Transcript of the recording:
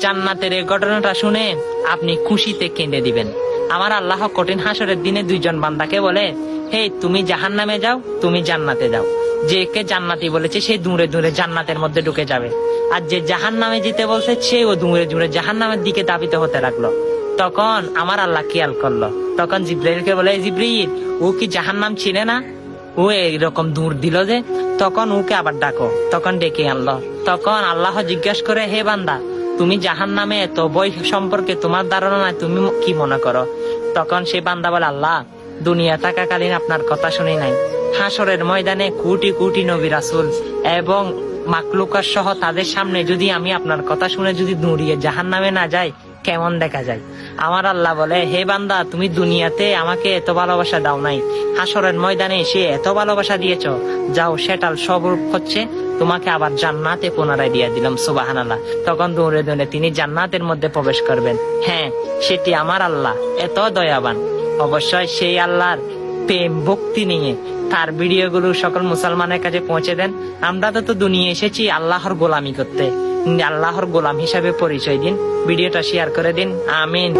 জান্নাতের এই ঘটনাটা শুনে আপনি খুশিতে কেঁদে দিবেন। আমার আল্লাহ কঠিন হাসরের দিনে দুইজন বান্দাকে বলে, হে তুমি জাহান্নামে যাও, তুমি জান্নাতে যাও। যে কে জান্নাতি বলেছে সে দূরে দূরে জান্নাতের মধ্যে ঢুকে যাবে, আর যে জাহান্নামে যেতে বলছে সেও দূরে দূরে জাহান্নামের দিকে ধাবিত হতে লাগলো। তখন আমার আল্লাহ খেয়াল করলো, তখন জিব্রাইলকে বলে, জিব্রাইল ও কি জাহান্নাম ছিল না, ও এইরকম দূর দিল যে, তখন ওকে আবার ডাকো। তখন ডেকে আনলো। তখন আল্লাহ জিজ্ঞাসা করে, হে বান্দা, তুমি জাহান্নামে এত ভয় সম্পর্কে তোমার ধারণা নাই, তুমি কি মনে করো? তখন সে বান্দা বলে, আল্লাহ দুনিয়া থাকাকালীন আপনার কথা শুনি নাই, হাসরের ময়দানে কোটি কোটি নবী রাসূল এবং মাকলুকার সহ তাদের সামনে যদি আমি আপনার কথা শুনে যদি দৌড়িয়ে জাহান্নামে না যাই, কেমন দেখা যায়? আমার আল্লাহ বলে, হে বান্দা, তুমি দুনিয়াতে আমাকে এত ভালোবাসা দাও নাই, হাসরের ময়দানে এসে এত ভালোবাসা দিয়েছ, যাও সেটার স্বরূপ হচ্ছে তোমাকে আবার জান্নাতে পুনরায় দিয়ে দিলাম। সুবহানাল্লাহ। তখন দৌড়ে দৌড়ে তিনি জান্নাতের মধ্যে প্রবেশ করবেন। হ্যাঁ, সেটি আমার আল্লাহ এত দয়াবান। অবশ্যই সেই আল্লাহর প্রেম ভক্তি নিয়ে তার ভিডিওগুলো সকল মুসলমানের কাছে পৌঁছে দেন। আমরা তো দুনিয়া এসেছি আল্লাহর গোলামি করতে, আল্লাহর গোলাম হিসাবে পরিচয় দিন। ভিডিওটা শেয়ার করে দিন। আমিন।